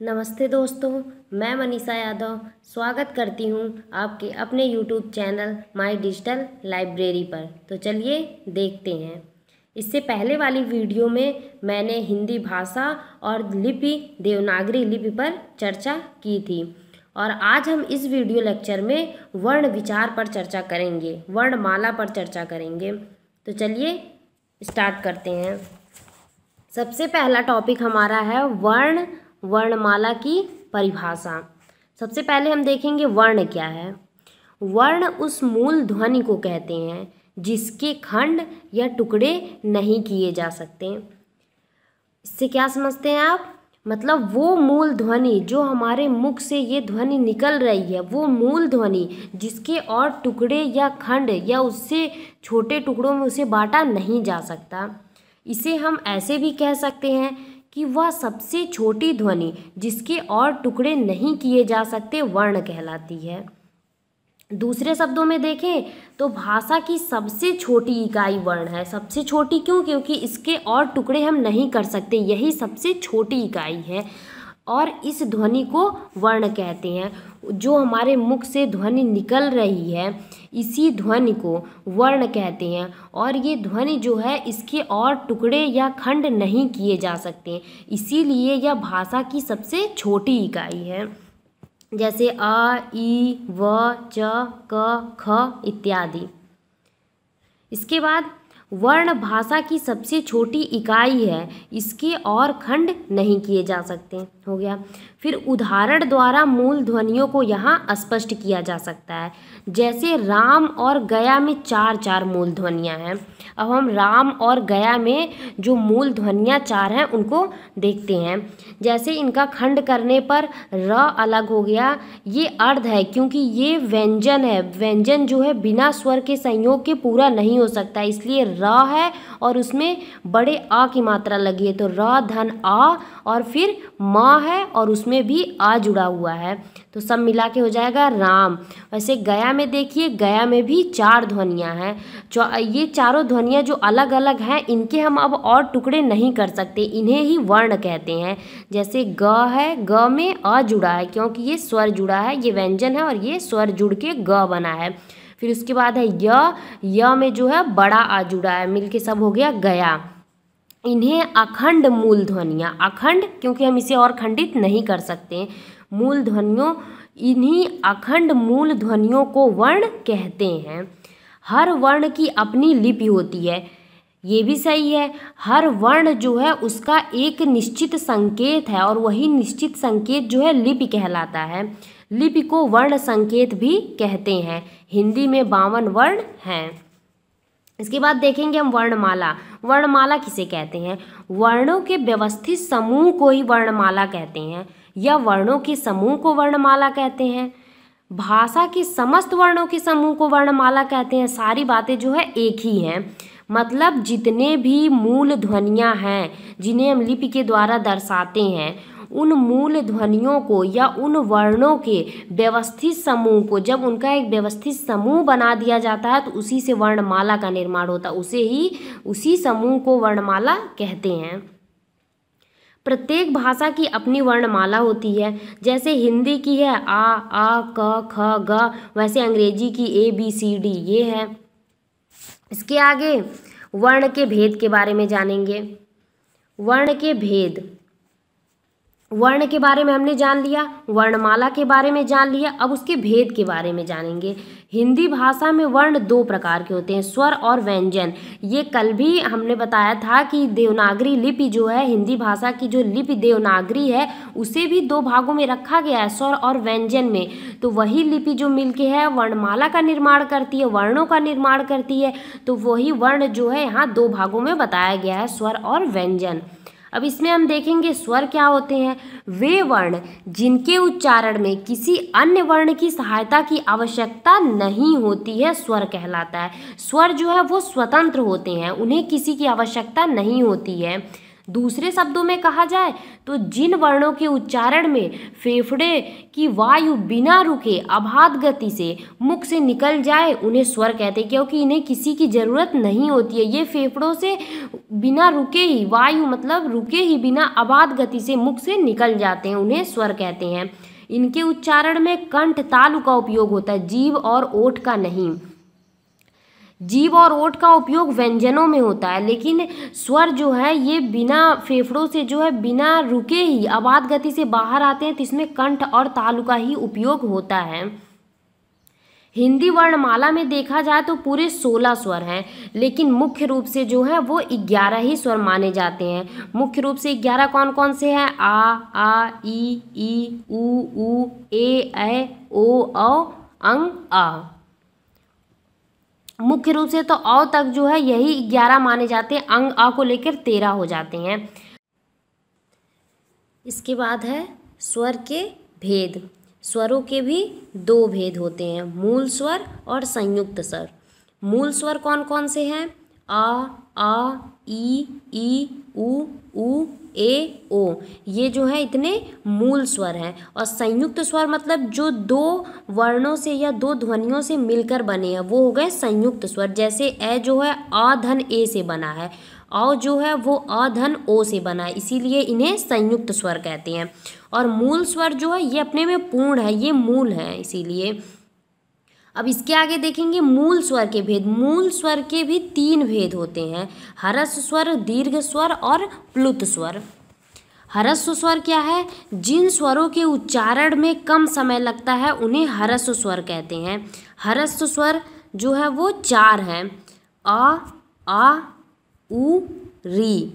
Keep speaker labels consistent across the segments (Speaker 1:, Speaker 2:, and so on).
Speaker 1: नमस्ते दोस्तों, मैं मनीषा यादव स्वागत करती हूँ आपके अपने YouTube channel my digital library पर। तो चलिए देखते हैं। इससे पहले वाली वीडियो में मैंने हिंदी भाषा और लिपि देवनागरी लिपि पर चर्चा की थी और आज हम इस वीडियो लेक्चर में वर्ण विचार पर चर्चा करेंगे, वर्णमाला पर चर्चा करेंगे। तो चलिए स्टार्ट करते हैं। सबसे पहला टॉपिक हमारा है वर्णमाला की परिभाषा। सबसे पहले हम देखेंगे वर्ण क्या है। वर्ण उस मूल ध्वनि को कहते हैं जिसके खंड या टुकड़े नहीं किए जा सकते। इससे क्या समझते हैं आप? मतलब वो मूल ध्वनि जो हमारे मुख से ये ध्वनि निकल रही है, वो मूल ध्वनि जिसके और टुकड़े या खंड या उससे छोटे टुकड़ों में उसे बांटा नहीं जा सकता। इसे हम ऐसे भी कह सकते हैं कि वह सबसे छोटी ध्वनि जिसके और टुकड़े नहीं किए जा सकते वर्ण कहलाती है। दूसरे शब्दों में देखें तो भाषा की सबसे छोटी इकाई वर्ण है। सबसे छोटी क्यों? क्योंकि इसके और टुकड़े हम नहीं कर सकते, यही सबसे छोटी इकाई है और इस ध्वनि को वर्ण कहते हैं। जो हमारे मुख से ध्वनि निकल रही है इसी ध्वनि को वर्ण कहते हैं और ये ध्वनि जो है इसके और टुकड़े या खंड नहीं किए जा सकते, इसीलिए यह भाषा की सबसे छोटी इकाई है। जैसे अ, ई, व, च, क, ख इत्यादि। इसके बाद वर्ण भाषा की सबसे छोटी इकाई है, इसके और खंड नहीं किए जा सकते। हो गया। फिर उदाहरण द्वारा मूल ध्वनियों को यहाँ स्पष्ट किया जा सकता है। जैसे राम और गया में चार चार मूल ध्वनियाँ हैं। अब हम राम और गया में जो मूल ध्वनियाँ चार हैं उनको देखते हैं। जैसे इनका खंड करने पर र अलग हो गया, ये अर्ध है क्योंकि ये व्यंजन है। व्यंजन जो है बिना स्वर के संयोग के पूरा नहीं हो सकता, इसलिए र है और उसमें बड़े आ की मात्रा लगी है तो र धन आ, और फिर म है और उसमें भी आ जुड़ा हुआ है तो सब मिला के हो जाएगा राम। वैसे गया में देखिए, गया में भी चार ध्वनियाँ हैं। ये चारों ध्वनियाँ जो अलग अलग हैं इनके हम अब और टुकड़े नहीं कर सकते, इन्हें ही वर्ण कहते हैं। जैसे ग है, ग में अ जुड़ा है क्योंकि ये स्वर जुड़ा है, ये व्यंजन है और ये स्वर जुड़ के ग बना है। फिर उसके बाद है य में जो है बड़ा आ जुड़ा है, मिलके सब हो गया गया। इन्हें अखंड मूल ध्वनियाँ, अखंड क्योंकि हम इसे और खंडित नहीं कर सकते, मूल ध्वनियों, इन्हीं अखंड मूल ध्वनियों को वर्ण कहते हैं। हर वर्ण की अपनी लिपि होती है, ये भी सही है। हर वर्ण जो है उसका एक निश्चित संकेत है और वही निश्चित संकेत जो है लिपि कहलाता है। लिपि को वर्ण संकेत भी कहते हैं। हिंदी में 52 वर्ण हैं। इसके बाद देखेंगे हम वर्णमाला। वर्णमाला किसे कहते हैं? वर्णों के व्यवस्थित समूह को ही वर्णमाला कहते हैं या वर्णों के समूह को वर्णमाला कहते हैं। भाषा के समस्त वर्णों के समूह को वर्णमाला कहते हैं। सारी बातें जो है एक ही हैं। मतलब जितने भी मूल ध्वनियाँ हैं जिन्हें हम लिपि के द्वारा दर्शाते हैं, उन मूल ध्वनियों को या उन वर्णों के व्यवस्थित समूह को जब उनका एक व्यवस्थित समूह बना दिया जाता है तो उसी से वर्णमाला का निर्माण होता है, उसी समूह को वर्णमाला कहते हैं। प्रत्येक भाषा की अपनी वर्णमाला होती है। जैसे हिंदी की है आ, क, ख, ग, वैसे अंग्रेजी की ABCD ये है। इसके आगे वर्ण के भेद के बारे में जानेंगे। वर्ण के भेद, वर्ण के बारे में हमने जान लिया, वर्णमाला के बारे में जान लिया, अब उसके भेद के बारे में जानेंगे। हिंदी भाषा में वर्ण दो प्रकार के होते हैं, स्वर और व्यंजन। ये कल भी हमने बताया था कि देवनागरी लिपि जो है, हिंदी भाषा की जो लिपि देवनागरी है उसे भी दो भागों में रखा गया है, स्वर और व्यंजन में। तो वही लिपि जो मिलके है वर्णमाला का निर्माण करती है, वर्णों का निर्माण करती है, तो वही वर्ण जो है यहाँ दो भागों में बताया गया है, स्वर और व्यंजन। अब इसमें हम देखेंगे स्वर क्या होते हैं। वे वर्ण जिनके उच्चारण में किसी अन्य वर्ण की सहायता की आवश्यकता नहीं होती है स्वर कहलाता है। स्वर जो है वो स्वतंत्र होते हैं, उन्हें किसी की आवश्यकता नहीं होती है। दूसरे शब्दों में कहा जाए तो जिन वर्णों के उच्चारण में फेफड़े की वायु बिना रुके अबाध गति से मुख से निकल जाए उन्हें स्वर कहते हैं, क्योंकि इन्हें किसी की ज़रूरत नहीं होती है। ये फेफड़ों से बिना रुके ही वायु मतलब रुके ही बिना अबाध गति से मुख से निकल जाते हैं, उन्हें स्वर कहते हैं। इनके उच्चारण में कंठ तालु का उपयोग होता है, जीभ और ओठ का नहीं। जीभ और ओठ का उपयोग व्यंजनों में होता है, लेकिन स्वर जो है ये बिना फेफड़ों से जो है बिना रुके ही अबाध गति से बाहर आते हैं, तो इसमें कंठ और तालु का ही उपयोग होता है। हिंदी वर्णमाला में देखा जाए तो पूरे 16 स्वर हैं, लेकिन मुख्य रूप से जो है वो 11 ही स्वर माने जाते हैं। मुख्य रूप से 11 कौन कौन से हैं? आ, ई, ऊ, ए, ओ, अंग, आ। मुख्य रूप से तो अ तक जो है यही 11 माने जाते हैं, अंग आ को लेकर 13 हो जाते हैं। इसके बाद है स्वर के भेद। स्वरों के भी 2 भेद होते हैं, मूल स्वर और संयुक्त स्वर। मूल स्वर कौन कौन से हैं? आ, ई, ऊ, ए, ओ, ये जो है इतने मूल स्वर हैं। और संयुक्त स्वर मतलब जो 2 वर्णों से या 2 ध्वनियों से मिलकर बने हैं, वो हो गए संयुक्त स्वर। जैसे ए जो है आ धन ए से बना है, औ जो है वो अ धन ओ से बना है, इसीलिए इन्हें संयुक्त स्वर कहते हैं। और मूल स्वर जो है ये अपने में पूर्ण है, ये मूल है इसीलिए। अब इसके आगे देखेंगे मूल स्वर के भेद। मूल स्वर के भी 3 भेद होते हैं, ह्रस्व स्वर, दीर्घ स्वर और प्लुत स्वर। ह्रस्व स्वर क्या है? जिन स्वरों के उच्चारण में कम समय लगता है उन्हें ह्रस्व स्वर कहते हैं। ह्रस्व स्वर जो है वो 4 हैं, आ, उ, री।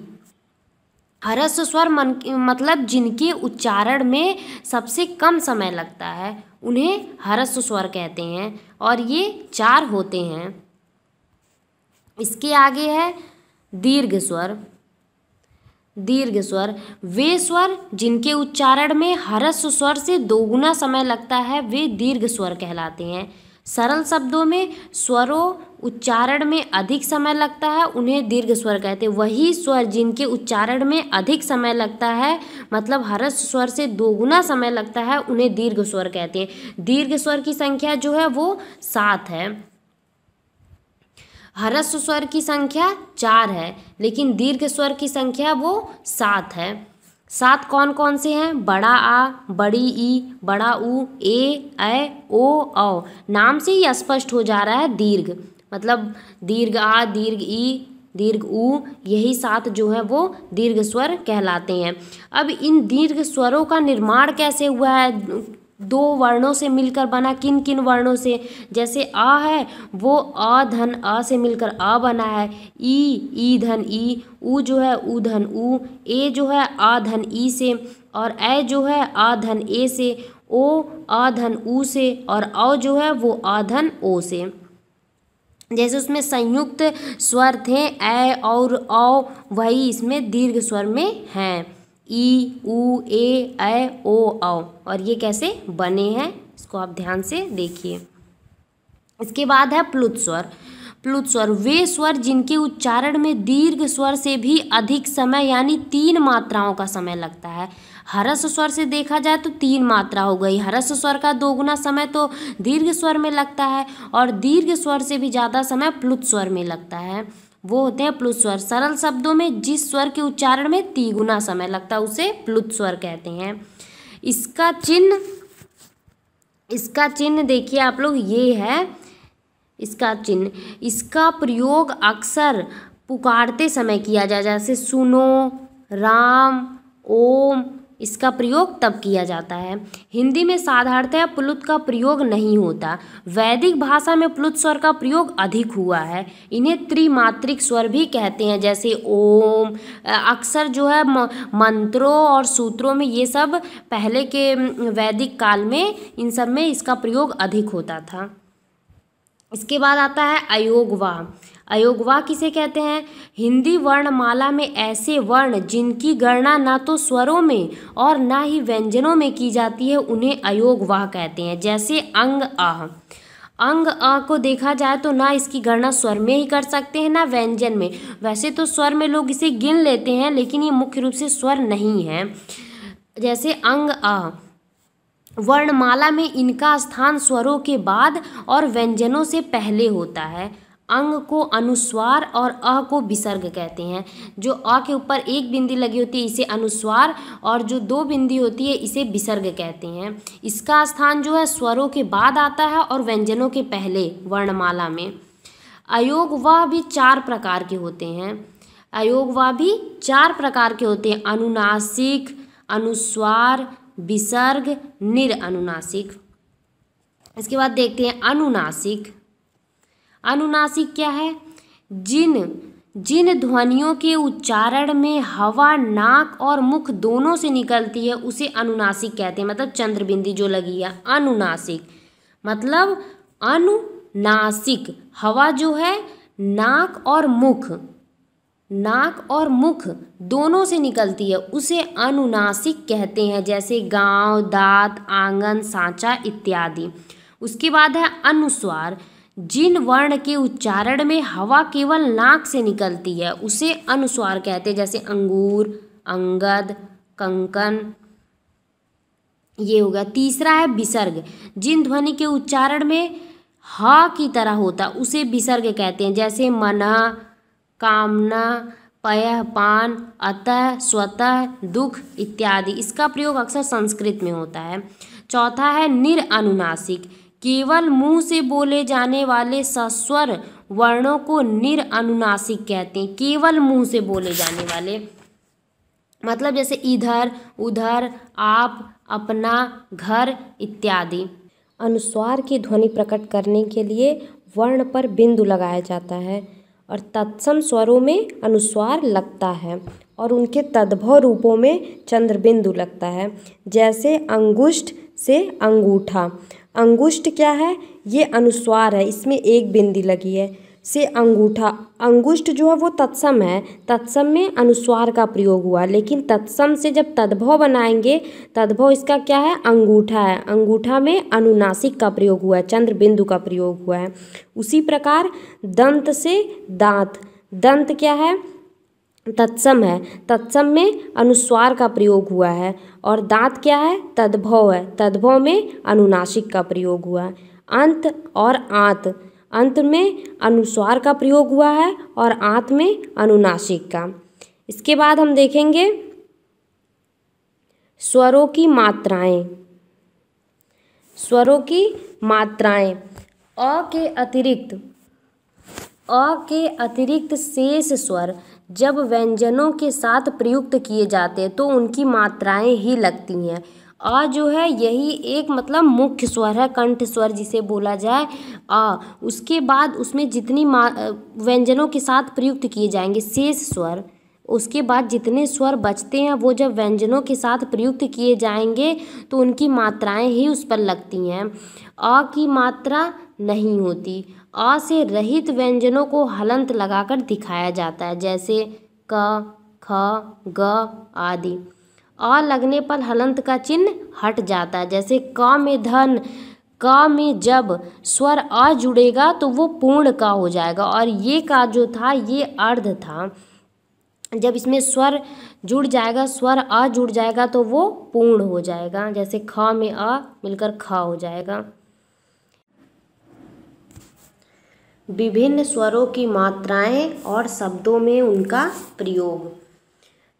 Speaker 1: ह्रस्व स्वर मतलब जिनके उच्चारण में सबसे कम समय लगता है उन्हें ह्रस्व स्वर कहते हैं, और ये 4 होते हैं। इसके आगे है दीर्घ स्वर। दीर्घ स्वर वे स्वर जिनके उच्चारण में ह्रस्व स्वर से 2 गुना समय लगता है, वे दीर्घ स्वर कहलाते हैं। सरल शब्दों में स्वरों उच्चारण में अधिक समय लगता है उन्हें दीर्घ स्वर कहते हैं। वही स्वर जिनके उच्चारण में अधिक समय लगता है मतलब ह्रस्व स्वर से 2 गुना समय लगता है उन्हें दीर्घ स्वर कहते हैं। दीर्घ स्वर की संख्या जो है वो 7 है। ह्रस्व स्वर की संख्या 4 है, लेकिन दीर्घ स्वर की संख्या वो 7 है। 7 कौन कौन से हैं? बड़ा आ, बड़ी ई, बड़ा ऊ, ए, ओ, औ। नाम से ही स्पष्ट हो जा रहा है दीर्घ, मतलब दीर्घ आ, दीर्घ ई, दीर्घ ऊ, यही 7 जो है वो दीर्घ स्वर कहलाते हैं। अब इन दीर्घ स्वरों का निर्माण कैसे हुआ है? 2 वर्णों से मिलकर बना। किन किन वर्णों से? जैसे आ है वो अ धन अ से मिलकर अ बना है, ई धन ई, ऊ जो है ऊ धन ऊ, ए जो है आ धन ई से, और ए जो है आ धन ए से, ओ आ धन ऊ से, और औ जो है वो आ धन ओ से। जैसे उसमें संयुक्त स्वर थे ए और औ, वही इसमें दीर्घ स्वर में हैं, ई, ऊ, ए, ओ, औ। और ये कैसे बने हैं इसको आप ध्यान से देखिए। इसके बाद है प्लुत स्वर। प्लुत स्वर वे स्वर जिनके उच्चारण में दीर्घ स्वर से भी अधिक समय यानी 3 मात्राओं का समय लगता है। ह्रस्व स्वर से देखा जाए तो 3 मात्रा हो गई, ह्रस्व स्वर का 2 गुना समय तो दीर्घ स्वर में लगता है, और दीर्घ स्वर से भी ज़्यादा समय प्लुत स्वर में लगता है, वो होते हैं प्लुत स्वर। सरल शब्दों में जिस स्वर के उच्चारण में 3 गुना समय लगता है उसे प्लुत स्वर कहते हैं। इसका चिन्ह देखिए आप लोग, ये है इसका चिन्ह। इसका प्रयोग अक्सर पुकारते समय किया जाए, जैसे सुनो, राम, ओम, इसका प्रयोग तब किया जाता है। हिंदी में साधारणतः प्लुत का प्रयोग नहीं होता। वैदिक भाषा में प्लुत स्वर का प्रयोग अधिक हुआ है। इन्हें त्रिमात्रिक स्वर भी कहते हैं, जैसे ओम। अक्सर जो है मंत्रों और सूत्रों में ये सब पहले के वैदिक काल में इन सब में इसका प्रयोग अधिक होता था। इसके बाद आता है अयोगवाह। अयोगवाह किसे कहते हैं? हिंदी वर्णमाला में ऐसे वर्ण जिनकी गणना ना तो स्वरों में और ना ही व्यंजनों में की जाती है उन्हें अयोगवाह कहते हैं। जैसे अंग, आह। अंग अ को देखा जाए तो ना इसकी गणना स्वर में ही कर सकते हैं ना व्यंजन में। वैसे तो स्वर में लोग इसे गिन लेते हैं, लेकिन ये मुख्य रूप से स्वर नहीं है। जैसे अंग अ, वर्णमाला में इनका स्थान स्वरों के बाद और व्यंजनों से पहले होता है। अंग को अनुस्वार और अ को विसर्ग कहते हैं। जो अ के ऊपर एक बिंदी लगी होती है इसे अनुस्वार, और जो दो बिंदी होती है इसे विसर्ग कहते हैं। इसका स्थान जो है स्वरों के बाद आता है और व्यंजनों के पहले वर्णमाला में। अयोग व भी 4 प्रकार के होते हैं। अयोग व भी 4 प्रकार के होते हैं। अनुनासिक, अनुस्वार, विसर्ग, निरअनुनासिक। इसके बाद देखते हैं अनुनासिक। अनुनासिक क्या है? जिन ध्वनियों के उच्चारण में हवा नाक और मुख दोनों से निकलती है उसे अनुनासिक कहते हैं। मतलब चंद्रबिंदी जो लगी है, अनुनासिक मतलब अनुनासिक हवा जो है नाक और मुख दोनों से निकलती है उसे अनुनासिक कहते हैं। जैसे गांव, दांत, आंगन, सांचा इत्यादि। उसके बाद है अनुस्वार। जिन वर्ण के उच्चारण में हवा केवल नाक से निकलती है उसे अनुस्वार कहते हैं। जैसे अंगूर, अंगद, कंकन, ये हो गया। तीसरा है विसर्ग। जिन ध्वनि के उच्चारण में ह की तरह होता उसे विसर्ग कहते हैं। जैसे मना, कामना, पयः, पान, अतः, स्वतः, दुख इत्यादि। इसका प्रयोग अक्सर संस्कृत में होता है। चौथा है निरअनुनासिक। केवल मुंह से बोले जाने वाले सस्वर वर्णों को निरअनुनासिक कहते हैं। केवल मुंह से बोले जाने वाले, मतलब जैसे इधर, उधर, आप, अपना, घर इत्यादि। अनुस्वार की ध्वनि प्रकट करने के लिए वर्ण पर बिंदु लगाया जाता है और तत्सम स्वरों में अनुस्वार लगता है और उनके तद्भव रूपों में चंद्रबिंदु लगता है। जैसे अंगुष्ठ से अंगूठा। अंगुष्ठ क्या है? ये अनुस्वार है, इसमें एक बिंदी लगी है। से अंगूठा, अंगुष्ठ जो है वो तत्सम है, तत्सम में अनुस्वार का प्रयोग हुआ। लेकिन तत्सम से जब तद्भव बनाएंगे, तद्भव इसका क्या है? अंगूठा है। अंगूठा में अनुनासिक का प्रयोग हुआ है, चंद्र बिंदु का प्रयोग हुआ है। उसी प्रकार दंत से दांत। दंत क्या है? तत्सम है, तत्सम में अनुस्वार का प्रयोग हुआ है। और दांत क्या है? तद्भव है, तद्भव में अनुनासिक का प्रयोग हुआ है। अंत और आंत, अंत में अनुस्वार का प्रयोग हुआ है और आंत में अनुनासिक का। इसके बाद हम देखेंगे स्वरों की मात्राएं। स्वरों की मात्राएं। अ के अतिरिक्त शेष स्वर जब व्यंजनों के साथ प्रयुक्त किए जाते हैं तो उनकी मात्राएं ही लगती हैं। अ जो है यही एक मतलब मुख्य स्वर है, कंठ स्वर जिसे बोला जाए अ। उसके बाद उसमें जितनी व्यंजनों के साथ प्रयुक्त किए जाएंगे शेष स्वर, उसके बाद जितने स्वर बचते हैं वो जब व्यंजनों के साथ प्रयुक्त किए जाएंगे तो उनकी मात्राएं ही उस पर लगती हैं। अ की मात्रा नहीं होती। अ से रहित व्यंजनों को हलंत लगाकर दिखाया जाता है। जैसे क, ख, ग आदि। अ लगने पर हलंत का चिन्ह हट जाता है। जैसे क में धन, क में जब स्वर अ जुड़ेगा तो वो पूर्ण क हो जाएगा, और ये का जो था ये अर्ध था। जब इसमें स्वर जुड़ जाएगा, स्वर अ जुड़ जाएगा तो वो पूर्ण हो जाएगा। जैसे ख में अ मिलकर ख हो जाएगा। विभिन्न स्वरों की मात्राएं और शब्दों में उनका प्रयोग।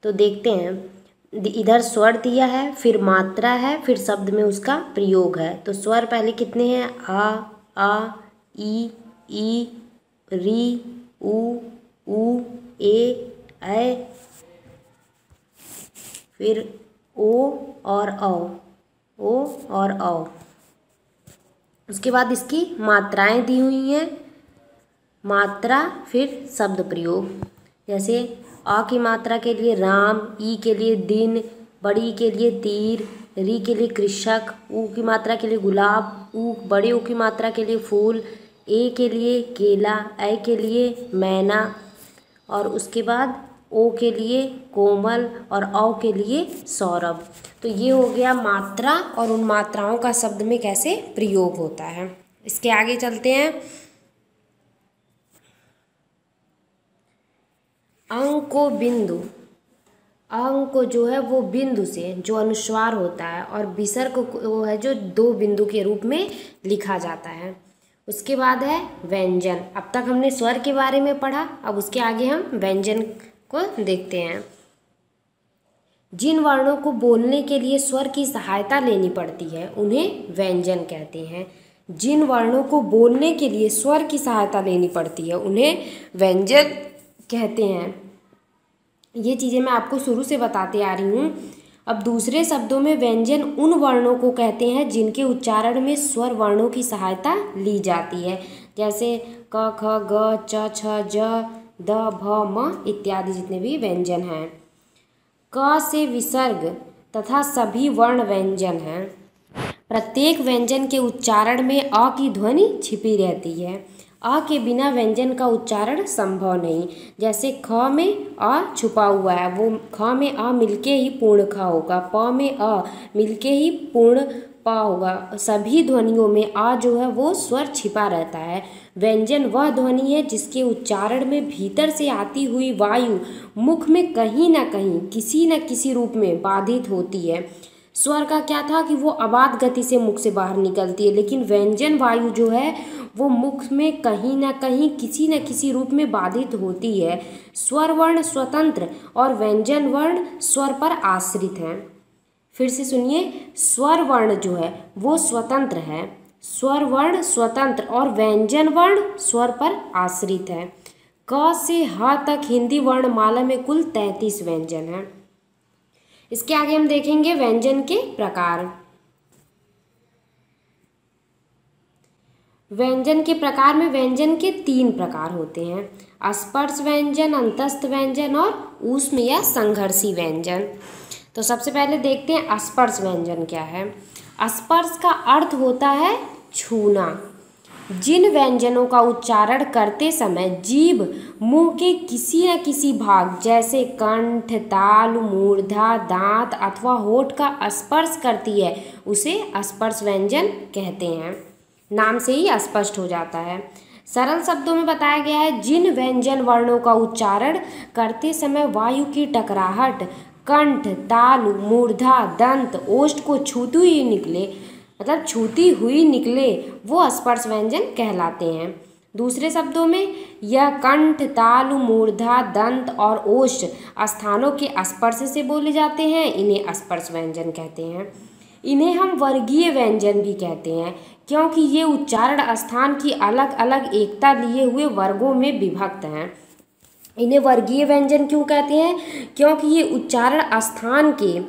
Speaker 1: तो देखते हैं, इधर स्वर दिया है, फिर मात्रा है, फिर शब्द में उसका प्रयोग है। तो स्वर पहले कितने हैं? आ, ई, री, उ, ए, फिर ओ और औ। उसके बाद इसकी मात्राएं दी हुई हैं। मात्रा फिर शब्द प्रयोग। जैसे आ की मात्रा के लिए राम, ई के लिए दिन, बड़ी के लिए तीर, री के लिए कृषक, ऊ की मात्रा के लिए गुलाब, बड़े ऊ की मात्रा के लिए फूल, ए के लिए केला, ऐ के लिए मैना, और उसके बाद ओ के लिए कोमल और औ के लिए सौरभ। तो ये हो गया मात्रा और उन मात्राओं का शब्द में कैसे प्रयोग होता है। इसके आगे चलते हैं। अंक को बिंदु, अंक को जो है वो बिंदु से जो अनुस्वार होता है, और विसर्ग को है जो दो बिंदु के रूप में लिखा जाता है। उसके बाद है व्यंजन। अब तक हमने स्वर के बारे में पढ़ा, अब उसके आगे हम व्यंजन को देखते हैं। जिन वर्णों को बोलने के लिए स्वर की सहायता लेनी पड़ती है उन्हें व्यंजन कहते हैं। जिन वर्णों को बोलने के लिए स्वर की सहायता लेनी पड़ती है उन्हें व्यंजन कहते हैं। ये चीज़ें मैं आपको शुरू से बताते आ रही हूँ। अब दूसरे शब्दों में व्यंजन उन वर्णों को कहते हैं जिनके उच्चारण में स्वर वर्णों की सहायता ली जाती है, जैसे क, ख, ग, च, छ, ज, द, भ, म इत्यादि जितने भी व्यंजन हैं। क से विसर्ग तथा सभी वर्ण व्यंजन हैं। प्रत्येक व्यंजन के उच्चारण में अ की ध्वनि छिपी रहती है। अ के बिना व्यंजन का उच्चारण संभव नहीं। जैसे ख में अ छुपा हुआ है, वो ख में अ मिलके ही पूर्ण ख होगा, प में अ मिलके ही पूर्ण प होगा। सभी ध्वनियों में अ जो है वो स्वर छिपा रहता है। व्यंजन वह ध्वनि है जिसके उच्चारण में भीतर से आती हुई वायु मुख में कहीं ना कहीं किसी न किसी रूप में बाधित होती है। स्वर का क्या था कि वो अबाध गति से मुख से बाहर निकलती है, लेकिन व्यंजन वायु जो है वो मुख में कहीं ना कहीं किसी न किसी रूप में बाधित होती है। स्वर वर्ण स्वतंत्र और व्यंजन वर्ण स्वर पर आश्रित हैं। फिर से सुनिए, स्वर वर्ण जो है वो स्वतंत्र है, स्वर वर्ण स्वतंत्र और व्यंजन वर्ण स्वर पर आश्रित है। क से ह तक हिंदी वर्णमाला में कुल 33 व्यंजन हैं। इसके आगे हम देखेंगे व्यंजन के प्रकार। व्यंजन के प्रकार में व्यंजन के 3 प्रकार होते हैं, स्पर्श व्यंजन, अंतस्थ व्यंजन और ऊष्म या संघर्षी व्यंजन। तो सबसे पहले देखते हैं स्पर्श व्यंजन क्या है। स्पर्श का अर्थ होता है छूना। जिन व्यंजनों का उच्चारण करते समय जीभ मुंह के किसी न किसी भाग जैसे कंठ, ताल, मूर्धा, दांत अथवा होठ का स्पर्श करती है उसे स्पर्श व्यंजन कहते हैं। नाम से ही स्पष्ट हो जाता है। सरल शब्दों में बताया गया है, जिन व्यंजन वर्णों का उच्चारण करते समय वायु की टकराहट कंठ, तालु, मूर्धा, दंत, ओष्ठ को छूती हुई निकले, मतलब छूती हुई निकले, वो स्पर्श व्यंजन कहलाते हैं। दूसरे शब्दों में यह कंठ, तालु, मूर्धा, दंत और ओष्ठ स्थानों के स्पर्श से बोले जाते हैं, इन्हें स्पर्श व्यंजन कहते हैं। इन्हें हम वर्गीय व्यंजन भी कहते हैं क्योंकि ये उच्चारण स्थान की अलग अलग एकता लिए हुए वर्गों में विभक्त हैं। इन्हें वर्गीय व्यंजन क्यों कहते हैं? क्योंकि ये उच्चारण स्थान के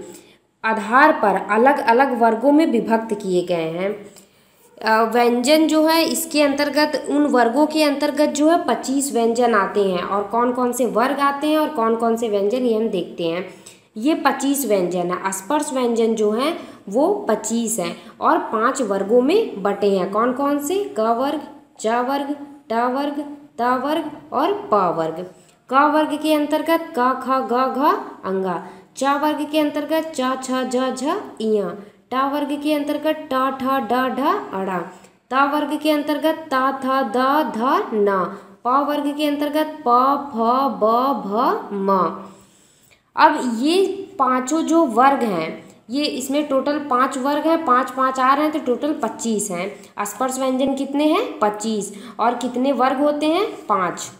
Speaker 1: आधार पर अलग अलग वर्गों में विभक्त किए गए हैं। व्यंजन जो है इसके अंतर्गत, उन वर्गों के अंतर्गत जो है 25 व्यंजन आते हैं। और कौन कौन से वर्ग आते हैं और कौन कौन से व्यंजन, ये हम देखते हैं। ये 25 व्यंजन है। स्पर्श व्यंजन जो हैं वो 25 हैं और 5 वर्गों में बटे हैं। कौन कौन से? क वर्ग, च वर्ग, ट वर्ग, त वर्ग और प वर्ग। क वर्ग के अंतर्गत क, ख, ग, घ, अंगा। च वर्ग के अंतर्गत च, छ, ज, झ, इया। ट वर्ग के अंतर्गत ट, ठ, ड, ढ, अड़ा। त वर्ग के अंतर्गत त, थ, द, ध, न। प वर्ग के अंतर्गत प, फ, ब, भ, म। अब ये पांचों जो वर्ग हैं, ये इसमें टोटल 5 वर्ग हैं, 5 5 आ रहे हैं तो टोटल 25 हैं। स्पर्श व्यंजन कितने हैं? 25। और कितने वर्ग होते हैं? 5।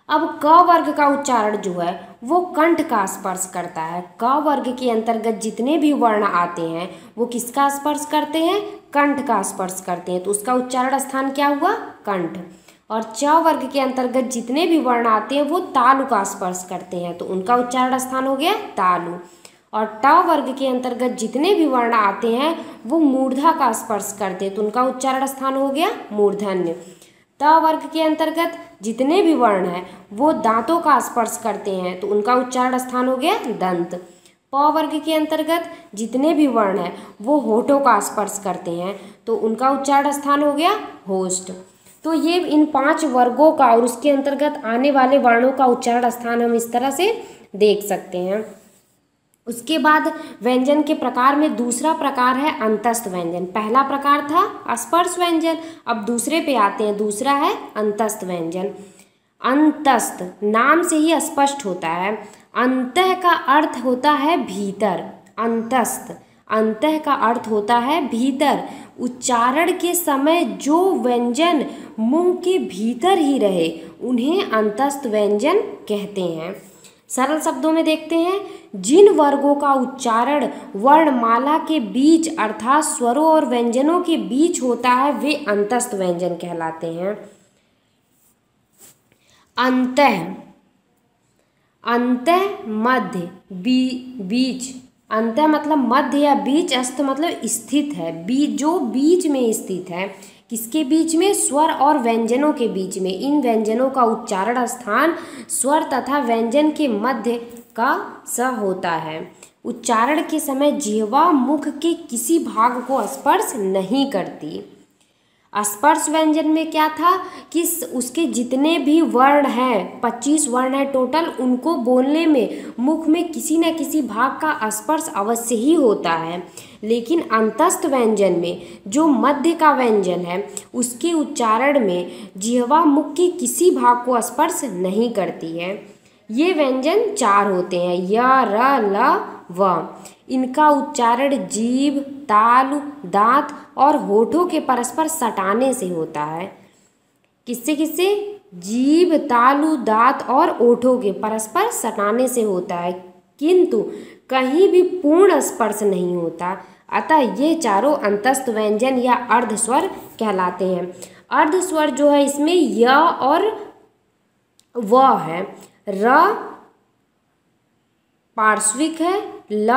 Speaker 1: अब क वर्ग का उच्चारण जो है वो कंठ का स्पर्श करता है। क वर्ग के अंतर्गत जितने भी वर्ण आते हैं वो किसका स्पर्श करते हैं? कंठ का स्पर्श करते हैं, तो उसका उच्चारण स्थान क्या हुआ? कंठ। और च वर्ग के अंतर्गत जितने भी वर्ण आते हैं वो तालु का स्पर्श करते हैं, तो उनका उच्चारण स्थान हो गया तालु। और ट वर्ग के अंतर्गत जितने भी वर्ण आते हैं वो मूर्धा का स्पर्श करते हैं, तो उनका उच्चारण स्थान हो गया मूर्धन्य। त वर्ग के अंतर्गत जितने भी वर्ण हैं वो दांतों का स्पर्श करते हैं, तो उनका उच्चारण स्थान हो गया दंत। प वर्ग के अंतर्गत जितने भी वर्ण हैं वो होठों का स्पर्श करते हैं, तो उनका उच्चारण स्थान हो गया होष्ठ। तो ये इन 5 वर्गों का और उसके अंतर्गत आने वाले वर्णों का उच्चारण स्थान हम इस तरह से देख सकते हैं। उसके बाद व्यंजन के प्रकार में दूसरा प्रकार है अंतस्थ व्यंजन। पहला प्रकार था स्पर्श व्यंजन, अब दूसरे पे आते हैं, दूसरा है अंतस्थ व्यंजन। अंतस्थ नाम से ही स्पष्ट होता है। अंतः का अर्थ होता है भीतर, अंतस्थ अंतः का अर्थ होता है भीतर। उच्चारण के समय जो व्यंजन मुंह के भीतर ही रहे उन्हें अंतस्थ व्यंजन कहते हैं। सरल शब्दों में देखते हैं, जिन वर्गों का उच्चारण वर्णमाला के बीच अर्थात स्वरों और व्यंजनों के बीच होता है वे अंतस्थ व्यंजन कहलाते हैं। अंतः, अंतः मध्य, बीच, अंतः मतलब मध्य या बीच, अस्थ मतलब स्थित है, बीच जो बीच में स्थित है। किसके बीच में? स्वर और व्यंजनों के बीच में। इन व्यंजनों का उच्चारण स्थान स्वर तथा व्यंजन के मध्य का स होता है। उच्चारण के समय जिह्वा मुख के किसी भाग को स्पर्श नहीं करती। स्पर्श व्यंजन में क्या था कि उसके जितने भी वर्ण हैं, 25 वर्ण हैं टोटल, उनको बोलने में मुख में किसी न किसी भाग का स्पर्श अवश्य ही होता है। लेकिन अंतस्थ व्यंजन में जो मध्य का व्यंजन है उसके उच्चारण में जिह्वा मुख के किसी भाग को स्पर्श नहीं करती है। ये व्यंजन 4 होते हैं, य, र, ल, व। इनका उच्चारण जीभ, तालु, दांत और होठों के परस्पर सटाने से होता है। किससे किससे? जीभ, तालु, दांत और होठों के परस्पर सटाने से होता है, किंतु कहीं भी पूर्ण स्पर्श नहीं होता। अतः ये चारों अंतस्थ व्यंजन या अर्धस्वर कहलाते हैं। अर्धस्वर जो है इसमें य और व है, र पार्श्विक है, ल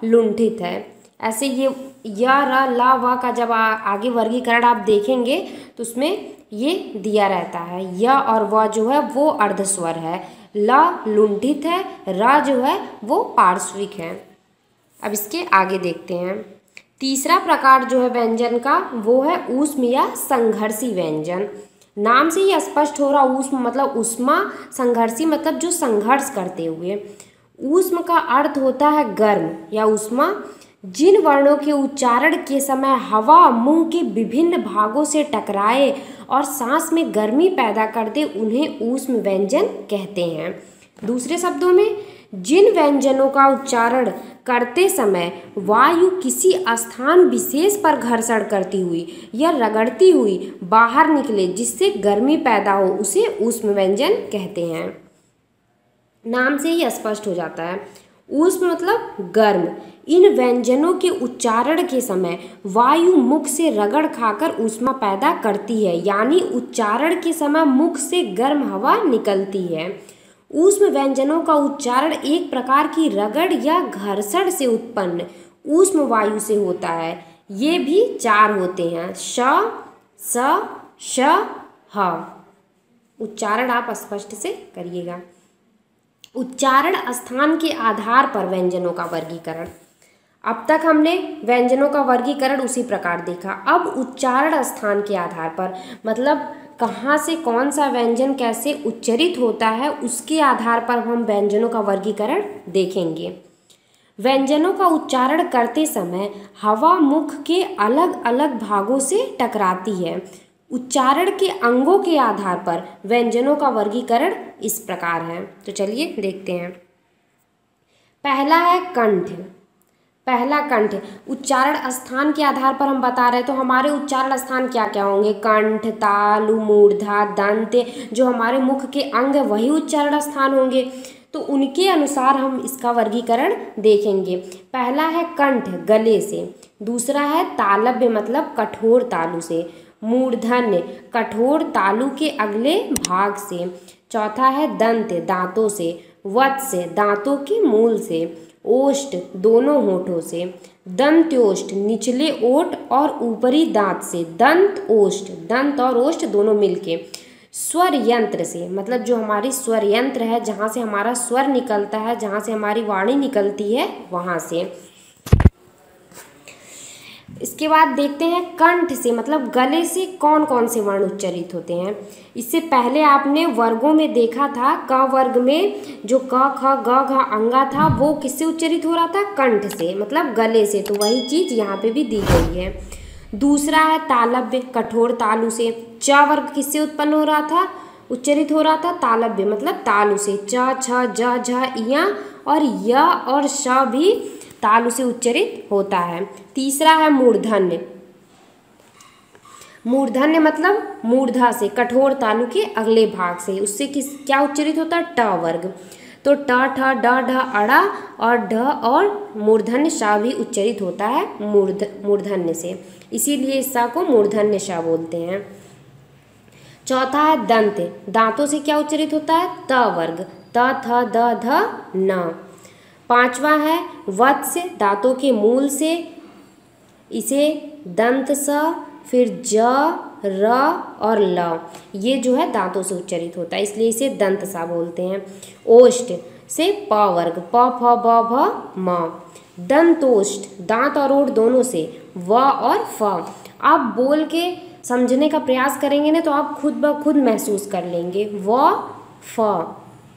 Speaker 1: लुंठित है। ऐसे ये य, र, ल, व का जब आगे वर्गीकरण आप देखेंगे तो उसमें ये दिया रहता है। य और व जो है वो अर्धस्वर है, ल लुंठित है, र जो है वो पार्श्विक है। अब इसके आगे देखते हैं। तीसरा प्रकार जो है व्यंजन का वो है ऊष्म या संघर्षी व्यंजन। नाम से ही स्पष्ट हो रहा, ऊष्म मतलब ऊष्मा, संघर्षी मतलब जो संघर्ष करते हुए। ऊष्म का अर्थ होता है गर्म या ऊष्मा। जिन वर्णों के उच्चारण के समय हवा मुंह के विभिन्न भागों से टकराए और सांस में गर्मी पैदा कर दे उन्हें ऊष्म व्यंजन कहते हैं। दूसरे शब्दों में, जिन व्यंजनों का उच्चारण करते समय वायु किसी स्थान विशेष पर घर्षण करती हुई या रगड़ती हुई बाहर निकले जिससे गर्मी पैदा हो उसे ऊष्म व्यंजन कहते हैं। नाम से ही स्पष्ट हो जाता है। ऊष्म मतलब गर्म। इन व्यंजनों के उच्चारण के समय वायु मुख से रगड़ खाकर ऊष्मा पैदा करती है, यानी उच्चारण के समय मुख से गर्म हवा निकलती है। ऊष्म व्यंजनों का उच्चारण एक प्रकार की रगड़ या घर्षण से उत्पन्न ऊष्म वायु से होता है। ये भी 4 होते हैं, श, स, श, ह। उच्चारण आप स्पष्ट से करिएगा। उच्चारण स्थान के आधार पर व्यंजनों का वर्गीकरण। अब तक हमने व्यंजनों का वर्गीकरण उसी प्रकार देखा। अब उच्चारण स्थान के आधार पर मतलब कहाँ से कौन सा व्यंजन कैसे उच्चरित होता है उसके आधार पर हम व्यंजनों का वर्गीकरण देखेंगे। व्यंजनों का उच्चारण करते समय हवा मुख के अलग अलग भागों से टकराती है। उच्चारण के अंगों के आधार पर व्यंजनों का वर्गीकरण इस प्रकार है। तो चलिए देखते हैं। पहला है कंठ। पहला कंठ। उच्चारण स्थान के आधार पर हम बता रहे हैं, तो हमारे उच्चारण स्थान क्या क्या होंगे? कंठ, तालु, मूर्धा, दंत, जो हमारे मुख के अंग है वही उच्चारण स्थान होंगे। तो उनके अनुसार हम इसका वर्गीकरण देखेंगे। पहला है कंठ, गले से। दूसरा है तालव्य मतलब कठोर तालु से। मूर्धन्य, कठोर तालु के अगले भाग से। चौथा है दंत, दांतों से। वत्स, दांतों के मूल से। ओष्ठ, दोनों होठों से। दंत्योष्ठ, निचले ओठ और ऊपरी दांत से। दंत ओष्ठ, दंत और ओष्ठ दोनों मिलके। स्वर यंत्र से मतलब जो हमारी स्वर यंत्र है, जहाँ से हमारा स्वर निकलता है, जहाँ से हमारी वाणी निकलती है, वहाँ से। इसके बाद देखते हैं कंठ से, मतलब गले से कौन कौन से वर्ण उच्चरित होते हैं। इससे पहले आपने वर्गों में देखा था, क वर्ग में जो क ख ग घ अंगा था वो किससे उच्चरित हो रहा था, कंठ से, मतलब गले से। तो वही चीज़ यहाँ पे भी दी गई है। दूसरा है तालव्य, कठोर तालु से। च वर्ग किससे उत्पन्न हो रहा था, उच्चरित हो रहा था, तालव्य मतलब तालु से। च छ ज झ इया और य और श भी तालु से उच्चरित होता है। तीसरा है मूर्धन्य। मूर्धन्य मतलब मूर्धा से, कठोर तालु के अगले भाग से, उससे क्या उच्चरित होता है, ट वर्ग। तो ट ठ ड ढ अड़ा और ढ और मूर्धन्य श भी उच्चरित होता है मूर्धन्य से, इसीलिए इस सा को मूर्धन्य श बोलते हैं। चौथा है दंत। दांतों से क्या उच्चरित होता है, त वर्ग। त थ द ध न। पांचवा है वत्स, दांतों के मूल से, इसे दंत स, फिर ज र और ल, ये जो है दांतों से उच्चरित होता है, इसलिए इसे दंत सा बोलते हैं। ओष्ठ से प वर्ग, प फ ब भ म। दंतोष्ठ, दांत और ओठ दोनों से, व और फ। आप बोल के समझने का प्रयास करेंगे ना तो आप खुद ब खुद महसूस कर लेंगे। व फ,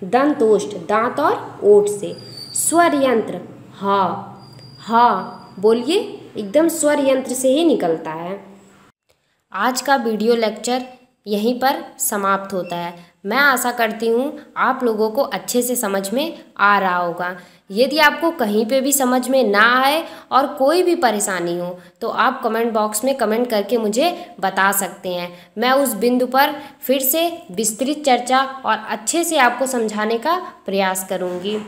Speaker 1: दंतोष्ठ, दांत और ओठ से। स्वर यंत्र हा बोलिए, एकदम स्वर यंत्र से ही निकलता है। आज का वीडियो लेक्चर यहीं पर समाप्त होता है। मैं आशा करती हूँ आप लोगों को अच्छे से समझ में आ रहा होगा। यदि आपको कहीं पे भी समझ में ना आए और कोई भी परेशानी हो तो आप कमेंट बॉक्स में कमेंट करके मुझे बता सकते हैं। मैं उस बिंदु पर फिर से विस्तृत चर्चा और अच्छे से आपको समझाने का प्रयास करूँगी।